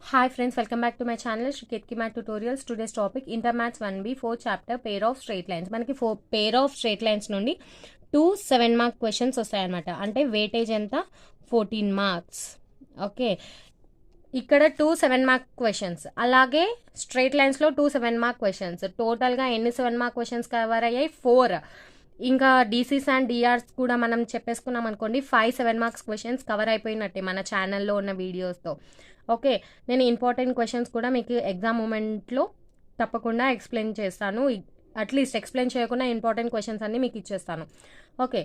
Hi friends, welcome back to my channel Shriketki Math Tutorials. Today's topic Intermaths 1B 4th chapter pair of straight lines. మనకి 4 pair of straight lines నుండి 2 7 mark questions వస్తాయన్నమాట. అంటే weightage ఎంత 14 marks. Okay, ఇక్కడ 2 7 mark questions, అలాగే straight లైన్స్లో 2 7 mark questions. టోటల్గా ఎన్ని 7 mark questions కవర్ అయ్యాయి 4. ఇంకా డీసీస్ అండ్ డిఆర్స్ కూడా మనం చెప్పేసుకున్నాం అనుకోండి 5 7 marks క్వశ్చన్స్ కవర్ అయిపోయినట్టే మన ఛానల్లో ఉన్న వీడియోస్తో. ఓకే, నేను ఇంపార్టెంట్ క్వశ్చన్స్ కూడా మీకు ఎగ్జామ్ మూమెంట్లో తప్పకుండా ఎక్స్ప్లెయిన్ చేస్తాను. అట్లీస్ట్ ఎక్స్ప్లెయిన్ చేయకుండా ఇంపార్టెంట్ క్వశ్చన్స్ అన్నీ మీకు ఇచ్చేస్తాను. ఓకే,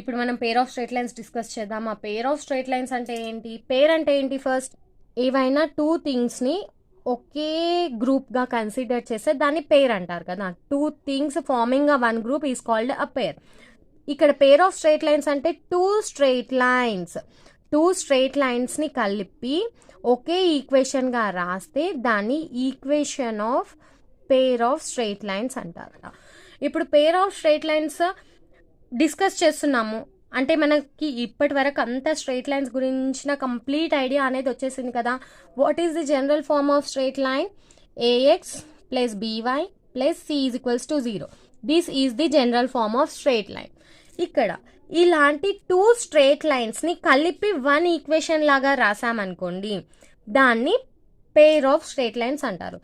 ఇప్పుడు మనం పేర్ ఆఫ్ స్ట్రైట్ లైన్స్ డిస్కస్ చేద్దాం. ఆ పేర్ ఆఫ్ స్ట్రైట్ లైన్స్ అంటే ఏంటి? పేర్ అంటే ఏంటి? ఫస్ట్ ఏవైనా 2 థింగ్స్ని ఒకే గ్రూప్గా కన్సిడర్ చేస్తే దాన్ని పేర్ అంటారు కదా. 2 things forming a 1 group is called a pair. ఇక్కడ పేర్ ఆఫ్ స్ట్రైట్ లైన్స్ అంటే 2 స్ట్రైట్ లైన్స్, 2 స్ట్రైట్ లైన్స్ని కలిపి ఒకే ఈక్వేషన్గా రాస్తే దాన్ని equation of pair of straight lines అంటారు. ఇప్పుడు pair of straight lines discuss చేస్తున్నాము అంటే మనకి ఇప్పటి వరకు అంత స్ట్రైట్ లైన్స్ గురించిన కంప్లీట్ ఐడియా అనేది వచ్చేసింది కదా. What is the general form of straight line? Ax plus by plus c is equals to 0. This is the general form of straight line. ఇక్కడ ఇలాంటి 2 స్ట్రైట్ లైన్స్ని కలిపి 1 ఈక్వేషన్ లాగా రాసామనుకోండి దాన్ని పేర్ ఆఫ్ స్ట్రైట్ లైన్స్ అంటారు.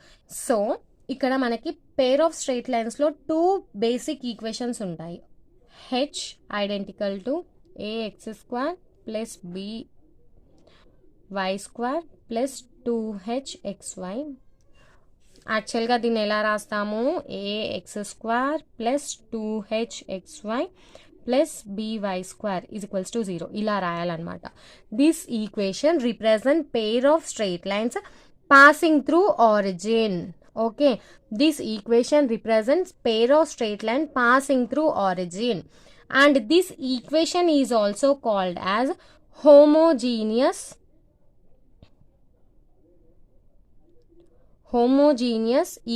సో ఇక్కడ మనకి pair of straight లైన్స్లో 2 బేసిక్ ఈక్వేషన్స్ ఉంటాయి. H identical to a x square plus b y square plus 2hxy. యాక్చువల్గా దీన్ని ఎలా రాస్తాము? A x square plus 2hxy plus by square is equals to 0 ఇలా రాయాలన్నమాట. This equation represent pair of straight lines passing through origin. Okay, this equation represents pair of straight line passing through origin, and this equation is also called as homogeneous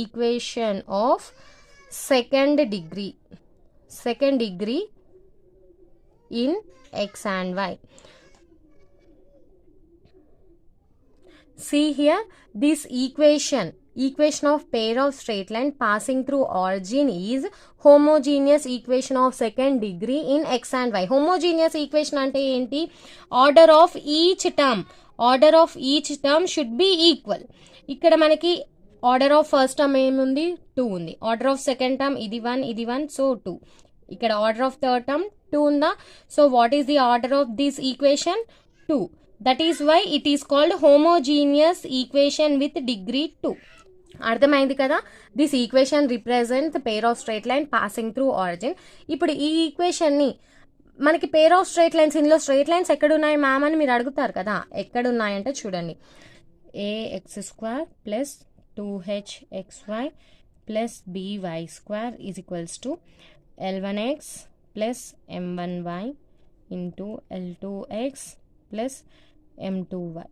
equation of second degree in x and y. See here, this equation of pair of straight line passing through origin is homogeneous equation of second degree in x and y. Homogeneous equation ante enti? Order of each term should be equal. ikkada manaki order of first term emundi 2 undi, order of second term idi 1 so 2, ikkada order of third term 2 unda. So what is the order of this equation? 2. That is why it is called homogeneous equation with degree 2. అర్థమైంది కదా. This equation represent pair of straight line passing through origin. ఇప్పుడు ఈ ఈక్వేషన్ని మనకి pair of straight lines, ఇందులో straight lines ఎక్కడున్నాయి ma'am అని మీరు అడుగుతారు కదా. ఎక్కడున్నాయంటే చూడండి, ax square plus 2hxy plus by square is equals to L1x plus M1y into L2x plus M2y.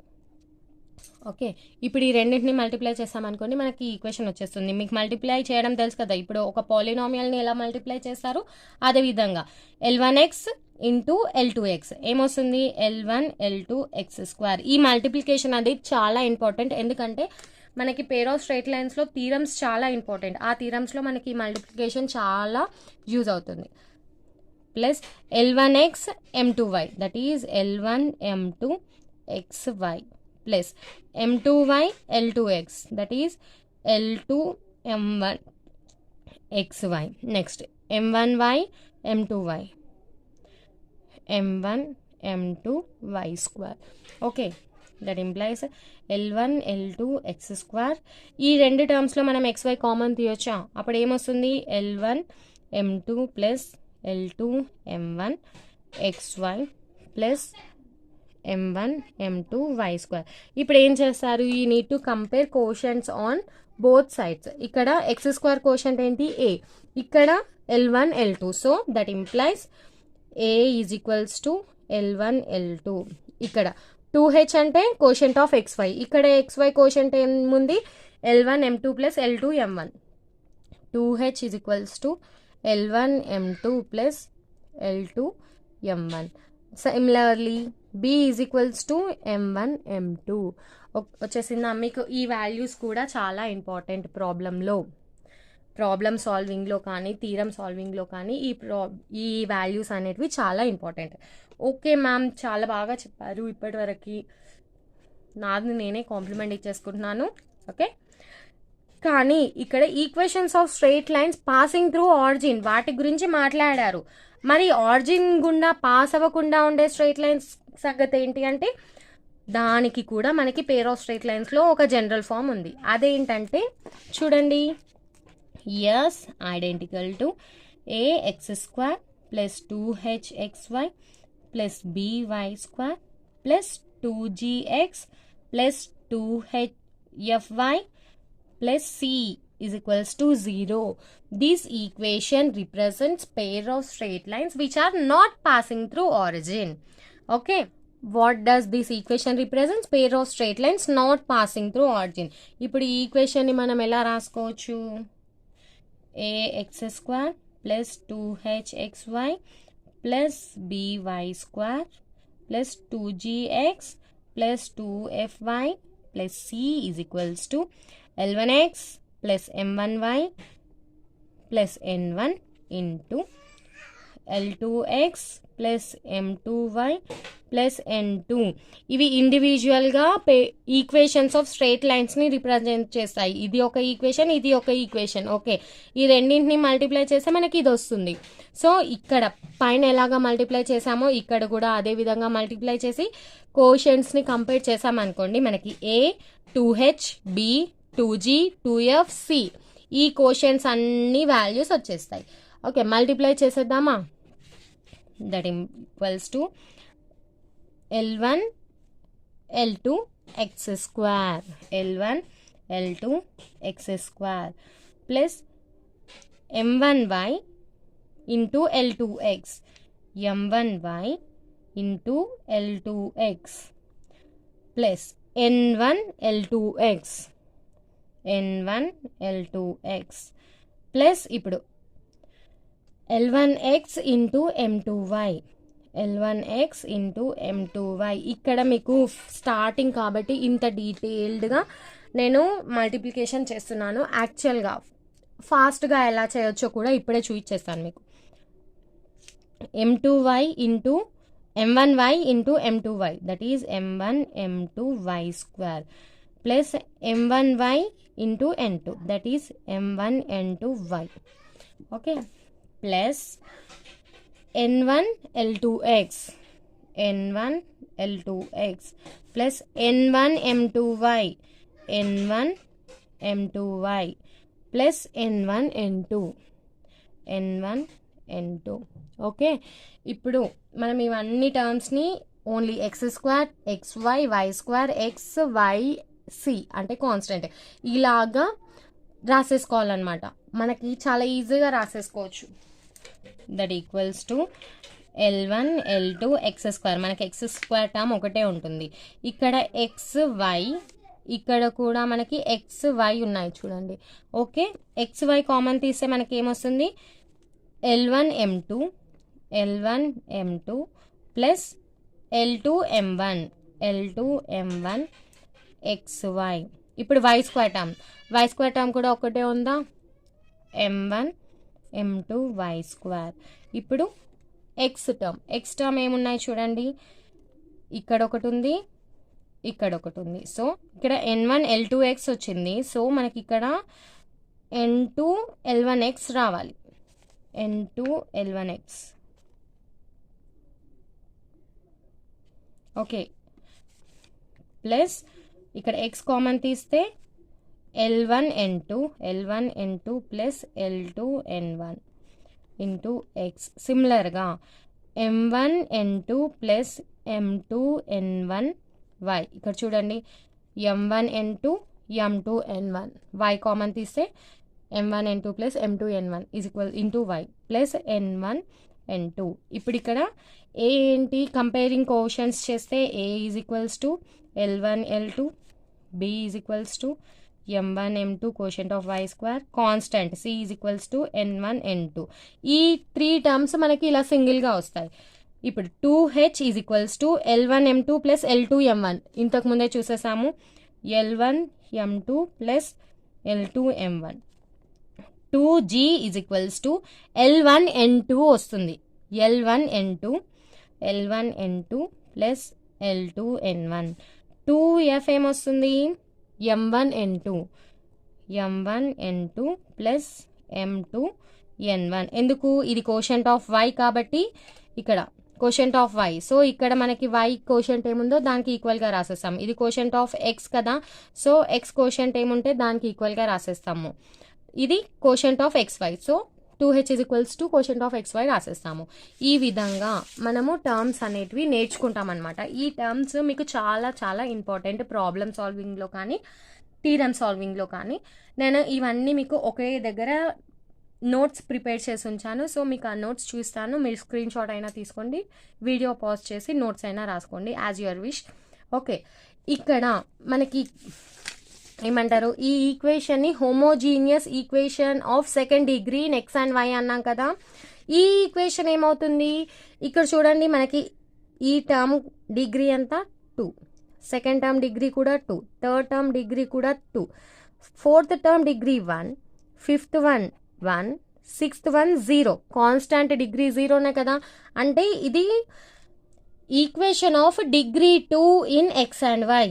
Okay, ఇప్పుడు ఈ రెండింటిని మల్టిప్లై చేస్తామనుకోండి మనకి ఈక్వేషన్ వచ్చేస్తుంది. మీకు మల్టిప్లై చేయడం తెలుసు కదా. ఇప్పుడు ఒక పాలినామియల్ని ఎలా మల్టిప్లై చేస్తారు అదేవిధంగా L1x ఇంటూ L2x ఏమొస్తుంది? L1 L2 x². ఈ మల్టిప్లికేషన్ అనేది చాలా ఇంపార్టెంట్, ఎందుకంటే మనకి పేర్ ఆఫ్ స్ట్రైట్ లైన్స్లో థీరమ్స్ చాలా ఇంపార్టెంట్. ఆ థీరమ్స్లో మనకి మల్టిప్లికేషన్ చాలా యూజ్ అవుతుంది. Plus L1x M2y that is L1 M2 xy plus M2y L2x that is L2 M1 xy. Next M1y M2y M1 M2 y square. Okay, that implies L1 L2 x square. ఈ రెండు టర్మ్స్లో మనం xy common తీయొచ్చా? అప్పుడు ఏమొస్తుంది? L1 M2 plus L2 M1 xy plus M1 M2 y square. ఇప్పుడు ఏం చేస్తారు? You need to compare quotients on both sides. ఇక్కడ x square quotient ఏంటి? a. ఇక్కడ L1 L2. So that implies a is equals to L1 L2. ఇక్కడ 2h అంటే quotient of xy. ఇక్కడ xy quotient ఏముంది? L1 M2 plus L2 M1. 2h is equals to L1 M2 plus L2 M1. Similarly b is equals to m1 m2 వచ్చేసిందా మీకు. ఈ values కూడా చాలా important problem సాల్వింగ్లో కానీ థీరమ్ సాల్వింగ్లో కానీ ఈ వాల్యూస్ అనేటివి చాలా ఇంపార్టెంట్. ఓకే మ్యామ్, చాలా బాగా చెప్పారు ఇప్పటివరకు, నాది నేనే కాంప్లిమెంట్ ఇచ్చేసుకుంటున్నాను. ఓకే, కానీ ఇక్కడ equations of straight lines passing through origin వాటి గురించి మాట్లాడారు. మరి ఆరిజిన్ గుండా పాస్ అవ్వకుండా ఉండే స్ట్రెయిట్ లైన్స్ సంగతి ఏంటి అంటే, దానికి కూడా మనకి పేర్ ఆఫ్ స్ట్రెయిట్ లైన్స్లో ఒక జనరల్ ఫామ్ ఉంది. అదేంటంటే చూడండి, as identical to ax² plus 2hxy plus by² plus 2gx plus 2fyy plus c is equals to 0. This equation represents pair of straight lines which are not passing through origin. Okay, what does this equation represents? Pair of straight lines not passing through origin. ఇప్పుడు ఈ equation ని మనం ఎలా రాసుకోవచ్చు? ax² plus 2hxy plus by² plus 2gx plus 2fy plus c is equals to L1x plus M1y plus N1 into L2x plus M2y plus N2. ఇవి ఇండివిజువల్గా equations of straight లైన్స్ని represent చేస్తాయి. ఇది ఒక ఈక్వేషన్, ఇది ఒక ఈక్వేషన్. ఓకే, ఈ రెండింటిని multiply చేస్తే మనకి ఇది వస్తుంది. సో ఇక్కడ పైన ఎలాగా మల్టిప్లై చేసామో ఇక్కడ కూడా అదే విధంగా మల్టిప్లై చేసి కోషెంట్స్ని కంపేర్ చేసామనుకోండి, మనకి A 2h B 2g 2f c ఈ కోషెంట్స్ అన్ని వాల్యూస్ వచ్చేస్తాయి. ఓకే, మల్టిప్లై చేసేద్దామా? That equals to L1 L2 x² L1 L2 x² plus M1y into L2x M1y into L2x plus N1 L2x N1 L2x plus ఇప్పుడు L1x into M2y L1x into M2y. ఇక్కడ మీకు starting కాబట్టి ఇంత డీటెయిల్డ్గా నేను multiplication చేస్తున్నాను. యాక్చువల్గా ఫాస్ట్గా ఎలా చేయొచ్చో కూడా ఇప్పుడే చూపించేస్తాను మీకు. M2y into M1y into M2y that is M1 M2y² plus M1y into N2 that is M1 N2y. Okay, plus N1 L2x N1 L2x plus N1 M2y N1 M2y plus N1 N2 N1 N2. Okay, ఇప్పుడు మనం ఇవన్నీ టర్మ్స్ని only x² xy y² x y c అంటే constant ఇలాగా రాసేసుకోవాలన్నమాట. మనకి చాలా ఈజీగా రాసేసుకోవచ్చు. That equals to L1 L2 x². మనకి x² టర్మ్ ఒకటే ఉంటుంది. ఇక్కడ xy ఇక్కడ కూడా మనకి xy ఉన్నాయి చూడండి. ఓకే, xy కామన్ తీస్తే మనకి ఏమొస్తుంది? L1 M2 plus L2 M1 xy. ఇప్పుడు y² టర్మ్ కూడా ఒకటే ఉందా? M1 M2 y². ఇప్పుడు x టర్మ్ ఏమున్నాయి చూడండి, ఇక్కడ ఒకటి ఉంది, ఇక్కడ ఒకటి ఉంది. సో ఇక్కడ N1 L2x వచ్చింది. సో మనకి ఇక్కడ N2 L1x రావాలి. N2 L1x. ఓకే, ప్లస్ ఇక్కడ x కామన్ తీస్తే L1 N2 plus L2 N1 into x. సిమిలర్గా M1 N2 plus M2 N1 y. ఇక్కడ చూడండి, M1 N2 M2 N1 y కామన్ తీస్తే M1 N2 plus M2 N1 is equal into y plus N1 N2. ఇప్పుడు ఇక్కడ ఏ ఏంటి? Comparing cautions చేస్తే A is equals to L1 L2, B is equals to M1 M2 quotient of y², constant C is equals to N1 N2. ఈ 3 terms మనకి ఇలా సింగిల్గా వస్తాయి. ఇప్పుడు 2h is equals to L1m2 plus L2m1 ఇంతకు ముందే చూసేసాము. L1m2 plus L2m1. 2g is equals to L1n2 వస్తుంది. L1n2 plus L2n1. 2f ఏమొస్తుంది? m1n2 plus m2n1. ఎందుకు? ఇది కోషంట్ ఆఫ్ y కాబట్టి ఇక్కడ కోషంట్ ఆఫ్ y. సో ఇక్కడ మనకి y కోషంట్ ఏముందో దానికి ఈక్వల్గా రాసేస్తాము. ఇది కోషంట్ ఆఫ్ x కదా, సో x కోషంట్ ఏముంటే దానికి ఈక్వల్గా రాసేస్తాము. ఇది quotient of xy. So 2h is equals to quotient of xy రాసేస్తాము. ఈ విధంగా మనము టర్మ్స్ అనేటివి నేర్చుకుంటాం అనమాట. ఈ టర్మ్స్ మీకు చాలా చాలా ఇంపార్టెంట్ ప్రాబ్లమ్ సాల్వింగ్లో కానీ థీరమ్ సాల్వింగ్లో కానీ. నేను ఇవన్నీ మీకు ఒకే దగ్గర నోట్స్ ప్రిపేర్ చేసి ఉంచాను. సో మీకు ఆ నోట్స్ చూస్తాను, మీరు స్క్రీన్ షాట్ అయినా తీసుకోండి, వీడియో పాజ్ చేసి నోట్స్ అయినా రాసుకోండి, యాజ్ యువర్ విష్. ఓకే, ఇక్కడ మనకి ఏమంటారు, ఈ ఈక్వేషన్ని homogeneous equation of second degree in x and y అన్నాం కదా. ఈ ఈక్వేషన్ ఏమవుతుంది? ఇక్కడ చూడండి, మనకి ఈ టర్మ్ డిగ్రీ అంతా 2, సెకండ్ టర్మ్ డిగ్రీ కూడా 2, థర్డ్ టర్మ్ డిగ్రీ కూడా 2, fourth term degree 1, fifth one 1, sixth one 0. Constant degree 0నే కదా. అంటే ఇది equation of degree 2 in x and y.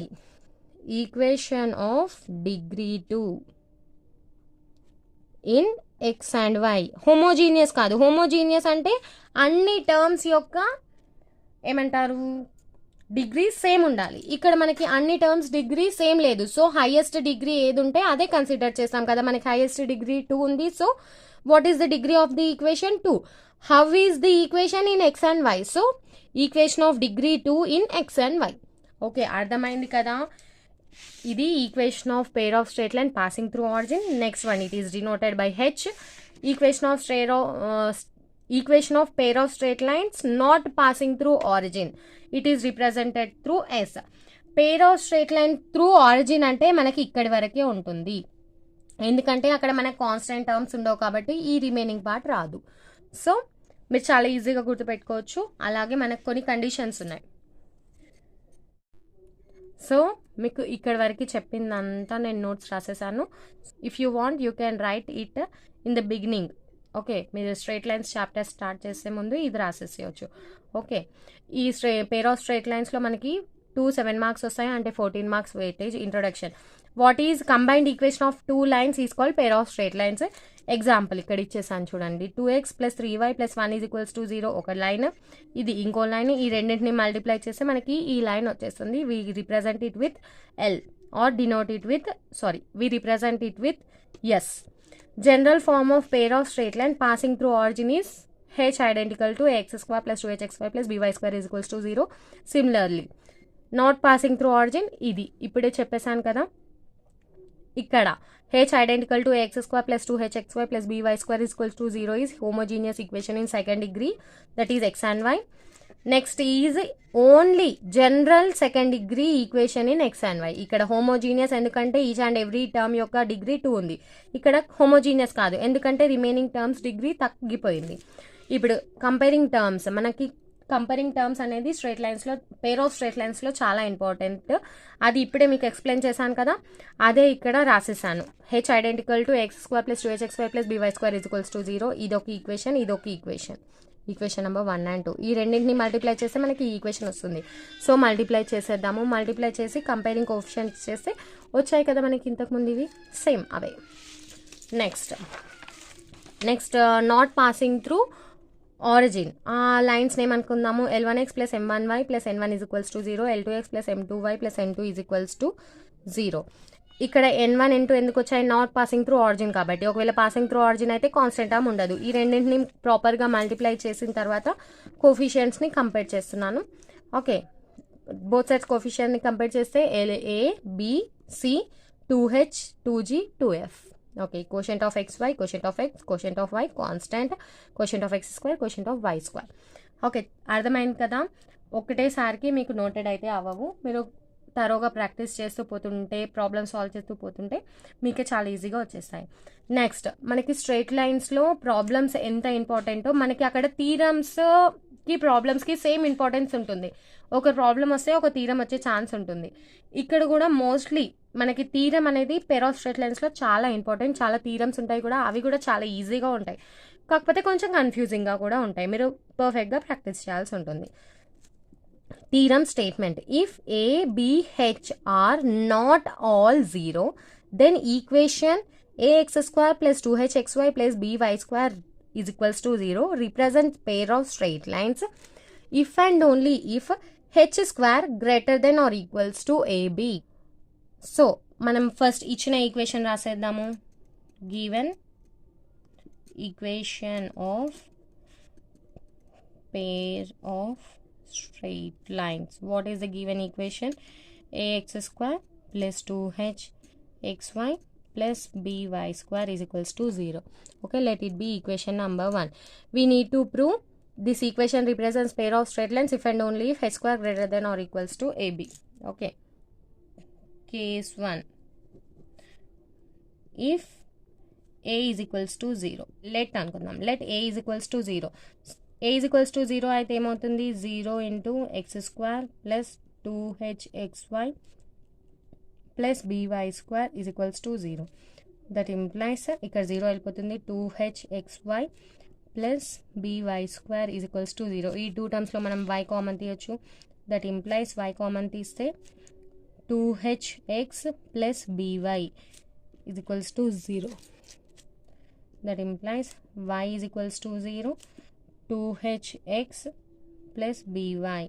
Equation of degree 2 in x and y. Homogeneous కాదు. Homogeneous అంటే అన్ని terms యొక్క ఏమంటారు, డిగ్రీ సేమ్ ఉండాలి. ఇక్కడ మనకి అన్ని టర్మ్స్ డిగ్రీ సేమ్ లేదు. సో హైయెస్ట్ డిగ్రీ ఏది ఉంటే అదే కన్సిడర్ చేస్తాం కదా. మనకి హైయెస్ట్ డిగ్రీ 2 ఉంది. So what is the degree of the equation? 2. How is the equation in x and y? So equation of degree 2 in x and y. Okay, అర్థమైంది కదా. ఇది equation of pair of straight line passing through origin. Next one, it is denoted by H. Equation of pair of straight lines not passing through origin, it is represented through S. Pair of straight line through origin అంటే మనకి ఇక్కడి వరకే ఉంటుంది, ఎందుకంటే అక్కడ మనకు constant terms ఉండవు కాబట్టి ఈ రిమైనింగ్ పార్ట్ రాదు. సో మీరు చాలా ఈజీగా గుర్తుపెట్టుకోవచ్చు. అలాగే మనకు కొన్ని కండిషన్స్ ఉన్నాయి. సో మీకు ఇక్కడ వరకు చెప్పిందంతా నేను నోట్స్ రాసేసాను. If you want you can write it in the beginning. Okay, మీరు స్ట్రైట్ లైన్స్ చాప్టర్ స్టార్ట్ చేసే ముందు ఇది రాసేసేయచ్చు. ఓకే, ఈ పేర్ ఆఫ్ స్ట్రైట్ లైన్స్లో మనకి 2 7 మార్క్స్ వస్తాయి, అంటే 14 marks weightage. Introduction, what is combined equation of 2 lines is called pair of straight lines. Example ఇక్కడ ఇచ్చేసాను చూడండి. 2x plus 3y plus 1 is equals to 0 ఒక లైన్, ఇది ఇంకో లైన్. ఈ రెండింటిని మల్టిప్లై చేస్తే మనకి ఈ లైన్ వచ్చేస్తుంది. We represent it with L or denote it with we represent it with S. General form of pair of straight line passing through origin is h identical to x square plus 2hxy plus by square is equals to 0. Similarly, not passing through origin, ఇది ఇప్పుడే చెప్పేశాను కదా. ఇక్కడ h identical to x square plus 2hxy plus by square is equals to 0 is homogeneous equation in second degree, that is x and y. Next is only general second degree equation in x and y. ఇక్కడ homogeneous ఎందుకంటే each and every term యొక్క degree 2 ఉంది. ఇక్కడ homogeneous కాదు ఎందుకంటే remaining terms degree తగ్గిపోయింది. ఇప్పుడు comparing terms, మనకి కంపేరింగ్ టర్మ్స్ అనేది స్ట్రైట్ లైన్స్లో, పేర్ ఆఫ్ స్ట్రైట్ లైన్స్లో చాలా ఇంపార్టెంట్. అది ఇప్పుడే మీకు ఎక్స్ప్లెయిన్ చేశాను కదా, అదే ఇక్కడ రాసేసాను. h identical to x square plus 2hxy plus by square is equals to 0. ఇదొక ఈక్వేషన్, ఇదొక ఈక్వేషన్. Equation number 1 and 2. ఈ రెండింటిని మల్టిప్లై చేస్తే మనకి ఈ ఈక్వేషన్ వస్తుంది. సో మల్టిప్లై చేసేద్దాము. మల్టిప్లై చేసి కంపేరింగ్ కోఎఫిషియంట్స్ చేస్తే వచ్చాయి కదా మనకి ఇంతకుముందు ఇవి, సేమ్ అవే. Next not passing through origin. ఆ లైన్స్ ఏమనుకుందాము, L1x plus M1y plus N1 is equals to 0, L2x plus M2y plus N2 is equals to 0. ఇక్కడ N1 N2 ఎందుకు వచ్చాయి? నాట్ పాసింగ్ త్రూ ఆరిజిన్ కాబట్టి. ఒకవేళ పాసింగ్ త్రూ ఆరిజిన్ అయితే constant term ఉండదు. ఈ రెండింటిని ప్రాపర్గా మల్టిప్లై చేసిన తర్వాత కోఫిషియంట్స్ని కంపేర్ చేస్తున్నాను. ఓకే, బోత్ సైడ్స్ కోఫిషియంట్ని కంపేర్ చేస్తే A, B, C, 2H, 2G, 2F. Okay, quotient of XY, quotient of X, quotient of Y constant, quotient of X square, quotient of Y square. Okay, అర్థమైంది కదా. ఒకటేసారికి మీకు noted అయితే అవ్వవు. మీరు తరోగా practice చేస్తూ పోతుంటే, problem solve చేస్తూ పోతుంటే మీకే చాలా ఈజీగా వచ్చేస్తాయి. నెక్స్ట్ మనకి స్ట్రైట్ లైన్స్లో ప్రాబ్లమ్స్ ఎంత ఇంపార్టెంటో మనకి అక్కడ థీరమ్స్కి రెండిటికి ప్రాబ్లమ్స్కి సేమ్ ఇంపార్టెన్స్ ఉంటుంది. ఒక ప్రాబ్లం వస్తే ఒక థీరం వచ్చే ఛాన్స్ ఉంటుంది. ఇక్కడ కూడా మోస్ట్లీ మనకి థీరం అనేది పెయిర్ ఆఫ్ స్ట్రెయిట్ లైన్స్లో చాలా ఇంపార్టెంట్. చాలా థీరమ్స్ ఉంటాయి కూడా, అవి కూడా చాలా ఈజీగా ఉంటాయి, కాకపోతే కొంచెం కన్ఫ్యూజింగ్గా కూడా ఉంటాయి. మీరు పర్ఫెక్ట్గా ప్రాక్టీస్ చేయాల్సి ఉంటుంది. Theorem statement: if a b h are not all zero, then equation ax square plus 2hxy plus by square is equals to 0 represents pair of straight lines if and only if h square greater than or equals to ab. So మనం first ఇచ్చిన equation రాసేద్దాము. Given equation of pair of straight lines. What is the given equation? ax square plus 2hxy plus by square is equals to 0. Okay, let it be equation number 1. We need to prove this equation represents pair of straight lines if and only if h square greater than or equals to ab. Okay, case 1, if a is equals to 0, let అనుకుందాం. let a is equals to 0. a is equals to 0 అయితే ఏమవుతుంది? 0 into x square plus 2hxy plus by square is equals to 0. That implies ఇక్కడ 0 వెళ్ళిపోతుంది. 2hxy plus by square is equals to 0. ఈ 2 టర్మ్స్లో మనం y common తీయచ్చు. That implies y కామన్ తీస్తే 2hx plus by is equals to 0. That implies y is equals to 0. 2hx plus by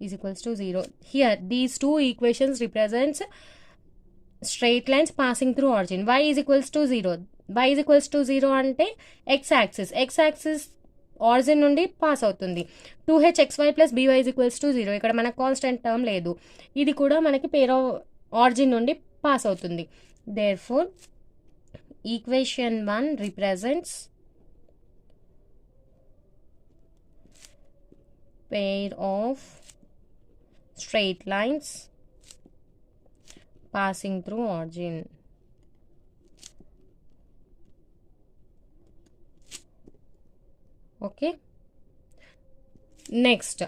is equals to 0. Here these two equations represents straight lines passing through origin. Y is equals to 0. Y is equals to 0 అంటే x axis origin నుండి pass అవుతుంది. 2hxy plus by is equals to 0. ఇక్కడ మనకు constant term లేదు. ఇది కూడా మనకి pair of origin నుండి పాస్ అవుతుంది. Therefore equation 1 represents pair of straight lines passing through origin. Okay, next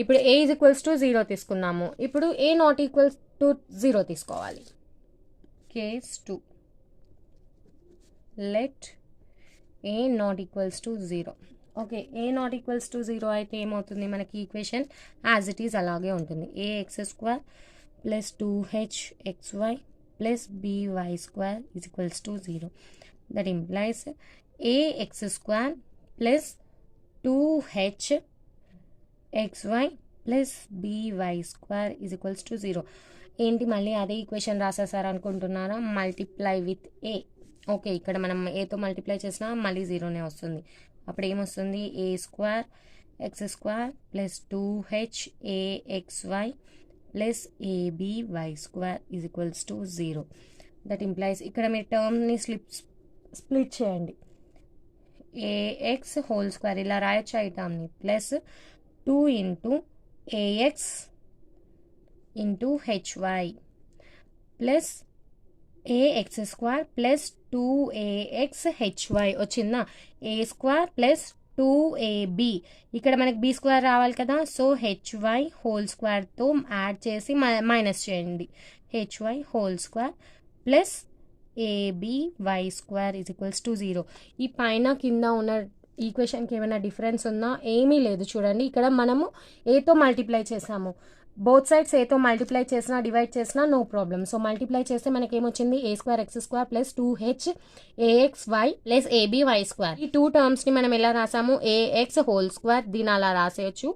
ఇప్పుడు a is equals to 0 తీసుకున్నాము. ఇప్పుడు a not equals to 0 తీసుకోవాలి. Case 2, let a not equals to 0. Okay, A not equals to 0 అయితే ఏమవుతుంది? మనకి equation as it is అలాగే ఉంటుంది. ax square plus 2hxy plus by square is equals to 0. That implies ax square plus 2hxy plus by square is equals to 0. ఏంటి మళ్ళీ అదే equation రాసేసారు అనుకుంటున్నారా? Multiply with a. Okay, ఇక్కడ మనం ఏతో multiply చేసినా మళ్ళీ 0నే వస్తుంది. అప్పుడు ఏమొస్తుంది? a square x square plus 2haxy plus aby square is equals to 0. That implies ఇక్కడ మీరు టర్మ్ని స్ప్లిట్ చేయండి. ax హోల్ స్క్వేర్ ఇలా రాయొచ్చు ఈ టర్మ్ని, plus 2 into ax into hy plus ax square plus 2ax hy వచ్చిందా? a square plus 2ab, ఇక్కడ మనకి b స్క్వేర్ రావాలి కదా, సో hy హోల్ స్క్వేర్తో యాడ్ చేసి మైనస్ చేయండి. hy whole square plus aby square is equals to 0. ఈ పైన కింద ఉన్న ఈక్వేషన్కి ఏమైనా డిఫరెన్స్ ఉందా? ఏమీ లేదు. చూడండి, ఇక్కడ మనము ఏతో మల్టిప్లై చేసాము. బోత్ సైడ్స్ ఏతో మల్టిప్లై చేసినా డివైడ్ చేసినా నో ప్రాబ్లం. సో మల్టిప్లై చేస్తే మనకి ఏమొచ్చింది? a square x square plus 2haxy plus aby square. ఈ 2 టర్మ్స్ని మనం ఎలా రాసాము? ax హోల్ స్క్వేర్, దీని అలా రాసేయచ్చు,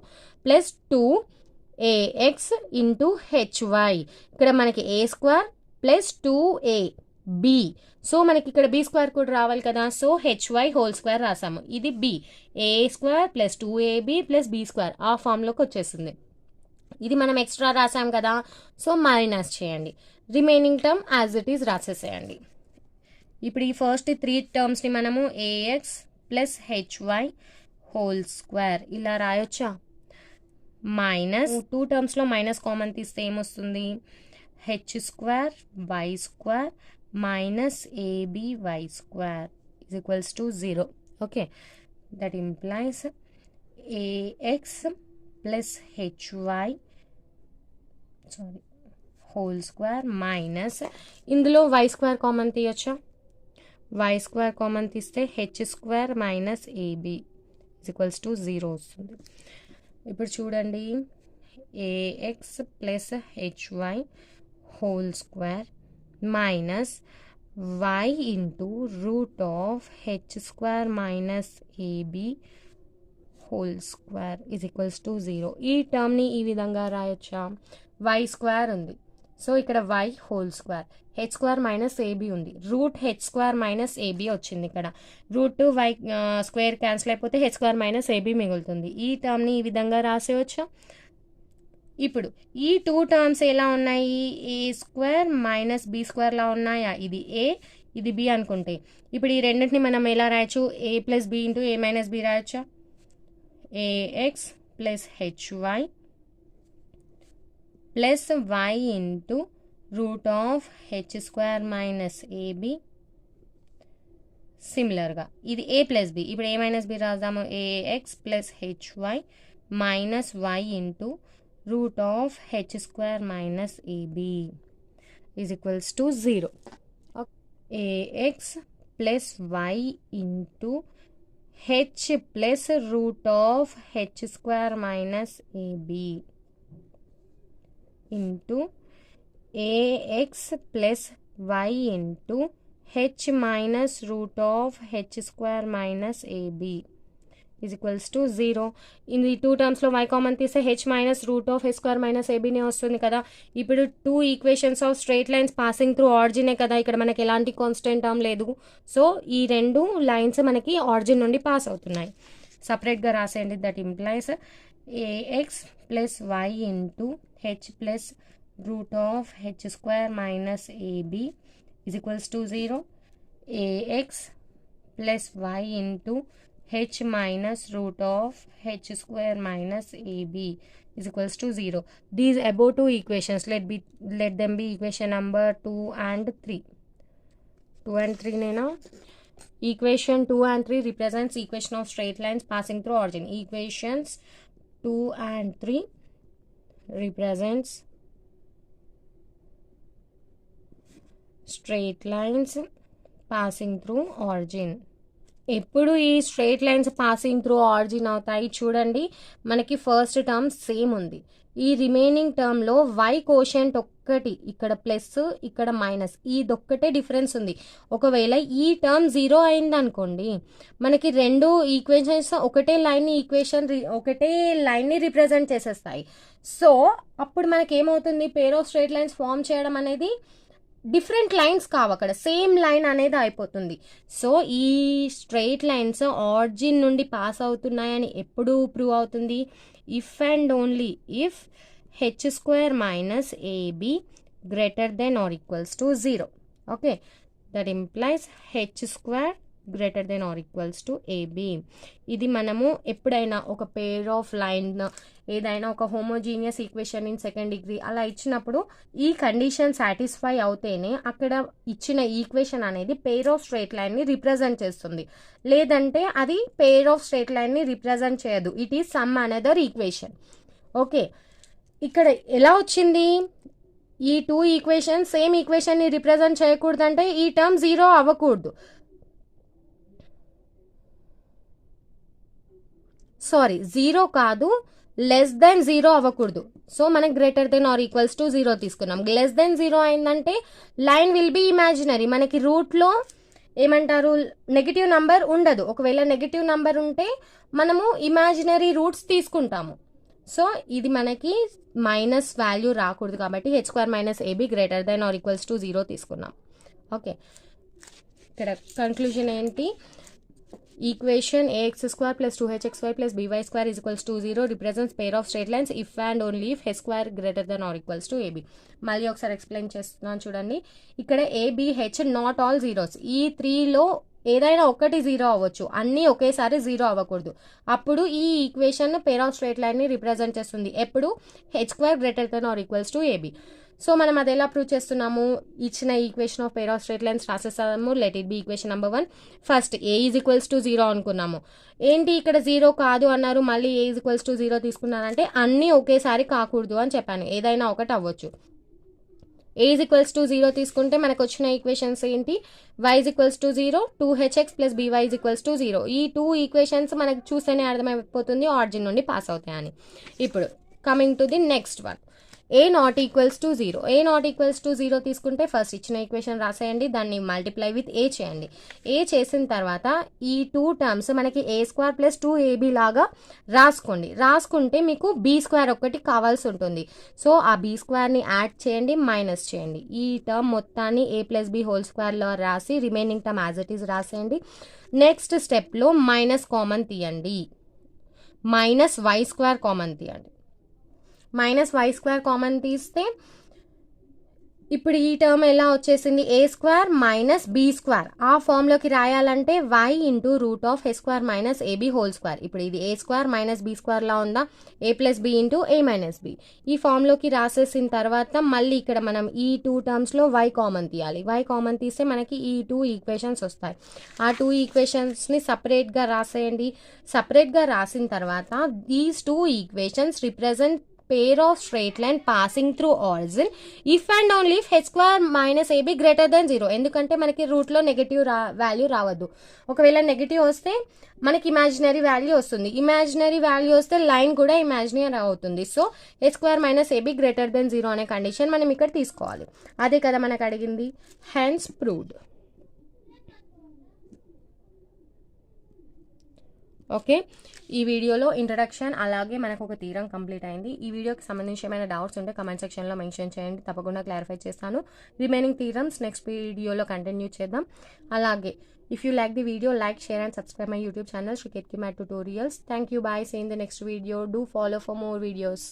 ప్లస్ 2ax ఇంటూ hy. ఇక్కడ మనకి a square plus 2ab, so మనకి ఇక్కడ b స్క్వేర్ కూడా రావాలి కదా, సో hy హోల్ స్క్వేర్ రాసాము. ఇది b, a square plus 2ab plus b square ఆ ఫామ్లోకి వచ్చేసింది. ఇది మనం ఎక్స్ట్రా రాసాం కదా, సో మైనస్ చేయండి. Remaining term as it is రాసేసేయండి. ఇప్పుడు ఈ ఫస్ట్ 3 టర్మ్స్ని మనము ax plus hy whole square ఇలా రాయొచ్చా? మైనస్ 2 టర్మ్స్లో మైనస్ కామన్ తీస్తే ఏమొస్తుంది? h square y square minus aby square is equals to 0. Okay, that implies ax plus hy whole square minus ఇందులో y స్క్వేర్ కామన్ తీయొచ్చా, y square common తీస్తే h square minus ab equals to 0 వస్తుంది. ఇప్పుడు చూడండి ax plus hy whole square minus y into root of h square minus ab whole square is equals to 0. ఈ టర్మ్ని ఈ విధంగా రాయొచ్చా, y స్క్వేర్ ఉంది, సో ఇక్కడ y whole square, h square minus a b ఉంది, root h square minus a b వచ్చింది. ఇక్కడ రూట్ వై స్క్వేర్ క్యాన్సిల్ అయిపోతే హెచ్ స్క్వేర్ మైనస్ ఏబీ మిగులుతుంది. ఈ టర్మ్ని ఈ విధంగా రాసేయచ్చా. ఇప్పుడు ఈ టూ టర్మ్స్ ఎలా ఉన్నాయి, ఏ స్క్వేర్ మైనస్ బీ స్క్వేర్లా ఉన్నాయా, ఇది ఏ ఇది బి అనుకుంటే ఇప్పుడు ఈ రెండింటిని మనం ఎలా రాయొచ్చు, a plus b into a minus b రాయొచ్చా, a x plus h y plus y into root of h square minus a b. సిమిలర్గా ఇది ఏ ప్లస్ బి, ఇప్పుడు ఏ మైనస్ బి రాద్దాము, a x plus h y minus y into root of h square minus a b is equals to 0. A x plus y into h plus root of h square minus a b into a x plus y into h minus root of h square minus a b is equals to 0. ఇది two టర్మ్స్లో y కామన్ తీస్తే h minus root of h square minus ఏబీనే వస్తుంది కదా. ఇప్పుడు two equations of straight lines passing through ఆరిజినే కదా, ఇక్కడ మనకి ఎలాంటి కాన్స్టెంట్ టర్మ్ లేదు, సో ఈ రెండు లైన్స్ మనకి ఆరిజిన్ నుండి పాస్ అవుతున్నాయి. సపరేట్గా రాసేయండి. That implies a x plus y into h plus root of h square minus a b is equals to 0. A x plus y into h minus root of h square minus a b is equals to 0. These above two equations let them be equation number 2 and 3. 2 and 3 నేనా, equation 2 and 3 represents equation of straight lines passing through origin. Equations 2 and 3 represents straight lines passing through origin. ఎప్పుడు ఈ straight lines passing through origin అవుతాయి చూడండి, మనకి first term same ఉంది, ఈ remaining టర్మ్లో y quotient ఒక్కటి, ఇక్కడ ప్లస్ ఇక్కడ మైనస్, ఇదొక్కటే డిఫరెన్స్ ఉంది. ఒకవేళ ఈ టర్మ్ 0 అయింది అనుకోండి, మనకి రెండు ఈక్వేషన్స్ ఒకటే లైన్ని రిప్రజెంట్ చేసేస్తాయి. సో అప్పుడు మనకి ఏమవుతుంది, pair of straight lines form చేయడం అనేది డిఫరెంట్ లైన్స్ కావు, అక్కడ సేమ్ లైన్ అనేది అయిపోతుంది. సో ఈ స్ట్రైట్ లైన్స్ ఆరిజిన్ నుండి పాస్ అవుతున్నాయని ఎప్పుడు ప్రూవ్ అవుతుంది, if and only if h square minus a b greater than or equals to 0. Okay, that implies h square greater than or equals to a b. ఇది మనము ఎప్పుడైనా ఒక పేర్ ఆఫ్ లైన్ ఏదైనా ఒక homogeneous equation in second degree అలా ఇచ్చినప్పుడు ఈ condition satisfy అవుతేనే అక్కడ ఇచ్చిన ఈక్వేషన్ అనేది పేర్ ఆఫ్ స్ట్రైట్ లైన్ని రిప్రజెంట్ చేస్తుంది, లేదంటే అది పేర్ ఆఫ్ స్ట్రైట్ లైన్ని రిప్రజెంట్ చేయదు, it is some another equation. Okay, ఇక్కడ ఎలా వచ్చింది, ఈ టూ ఈక్వేషన్ సేమ్ ఈక్వేషన్ని రిప్రజెంట్ చేయకూడదంటే ఈ టర్మ్ 0 అవ్వకూడదు, సారీ 0 కాదు, లెస్ దెన్ 0 అవ్వకూడదు. సో మనకి greater than or equals to 0 తీసుకున్నాం. లెస్ దెన్ 0 అయిందంటే లైన్ విల్ బి ఇమాజినరీ, మనకి రూట్లో ఏమంటారు నెగిటివ్ నంబర్ ఉండదు. ఒకవేళ నెగిటివ్ నంబర్ ఉంటే మనము ఇమాజినరీ రూట్స్ తీసుకుంటాము. సో ఇది మనకి మైనస్ వాల్యూ రాకూడదు కాబట్టి h square minus a b greater than or equals to 0 తీసుకున్నాం. ఓకే, ఇక్కడ కన్క్లూజన్ ఏంటి, equation ax square plus 2hxy plus by square is equals to 0 represents pair of straight lines if and only if h square greater than or equals to ab. మళ్ళీ ఒకసారి explain చేస్తున్నాను చూడండి, ఇక్కడ abh not all zeros, ఈ 3లో ఏదైనా ఒకటి 0 అవ్వచ్చు, అన్నీ ఒకేసారి 0 అవ్వకూడదు. అప్పుడు ఈ ఈక్వేషన్ పేర్ ఆఫ్ స్ట్రైట్ లైన్ని రిప్రజెంట్ చేస్తుంది, ఎప్పుడు h square greater than or equals to a b. So మనం అది ఎలా ప్రూవ్ చేస్తున్నాము, ఇచ్చిన equation of pair of straight lines రాసేస్తాము. Let it be equation number 1. First a is equals to 0 అనుకున్నాము. ఏంటి ఇక్కడ 0 కాదు అన్నారు, మళ్ళీ a ఈక్వల్స్ టు 0 తీసుకున్నారంటే అన్నీ ఒకేసారి కాకూడదు అని చెప్పాను, ఏదైనా ఒకటి అవ్వచ్చు. a ఈక్వల్స్ టు 0 తీసుకుంటే మనకు వచ్చిన ఈక్వేషన్స్ ఏంటి, y equals to 0, 2hx plus by equals to 0. ఈ 2 ఈక్వేషన్స్ మనకు చూస్తేనే అర్థమైపోతుంది ఆరిజిన్ నుండి పాస్ అవుతాయని. ఇప్పుడు coming to the next one, a not equals to 0. a not equals to 0 తీసుకుంటే ఫస్ట్ ఇచ్చిన ఈక్వేషన్ రాసేయండి, దాన్ని మల్టిప్లై విత్ a చేయండి. a చేసిన తర్వాత ఈ 2 టర్మ్స్ మనకి a² ప్లస్ 2ab లాగా రాసుకుంటే మీకు b² ఒక్కటి కావాల్సి ఉంటుంది. సో ఆ b²ని యాడ్ చేయండి, మైనస్ చేయండి. ఈ టర్మ్ మొత్తాన్ని a ప్లస్ b హోల్ స్క్వేర్లో రాసి remaining term as it is రాసేయండి. నెక్స్ట్ స్టెప్లో మైనస్ కామన్ తీయండి, మైనస్ y² కామన్ తీయండి. -y² కామన్ తీస్తే ఇప్పుడు ఈ టర్మ్ ఎలా వచ్చేసింది, a² మైనస్ b². ఆ ఫామ్లోకి రాయాలంటే y into root of a² minus ab whole square. ఇప్పుడు ఇది a² మైనస్ b² లా ఉందా, a ప్లస్ b into a minus b. ఈ ఫామ్లోకి రాసేసిన తర్వాత మళ్ళీ ఇక్కడ మనం ఈ 2 టర్మ్స్లో y కామన్ తీయాలి. y కామన్ తీస్తే మనకి ఈ 2 ఈక్వేషన్స్ వస్తాయి. ఆ 2 ఈక్వేషన్స్ని సపరేట్గా రాసేయండి. సపరేట్గా రాసిన తర్వాత these 2 equations represent pair of straight line passing through origin if and only if h² minus ab greater than 0. ఎందుకంటే మనకి రూట్లో నెగటివ్ వాల్యూ రావద్దు. ఒకవేళ నెగటివ్ వస్తే మనకి ఇమాజినరీ వాల్యూ వస్తుంది, ఇమాజినరీ వాల్యూ వస్తే లైన్ కూడా ఇమాజినరీ అవుతుంది. So h² minus ab greater than 0 అనే కండిషన్ మనం ఇక్కడ తీసుకోవాలి. అదే కదా మనకు అడిగింది, హెన్స్ ప్రూవ్డ్. ఓకే, ఈ వీడియోలో ఇంట్రడక్షన్ అలాగే మనకు ఒక థీరం కంప్లీట్ అయింది. ఈ వీడియోకి సంబంధించి ఏమైనా డౌట్స్ ఉంటే కమెంట్ సెక్షన్లో మెన్షన్ చేయండి, తప్పకుండా క్లారిఫై చేస్తాను. రిమైనింగ్ థీరమ్స్ నెక్స్ట్ వీడియోలో కంటిన్యూ చేద్దాం. అలాగే if you like the video, like, share and subscribe my YouTube channel Shriketki Math Tutorials. Thank you, bye, see you in the next video. Do follow for more videos.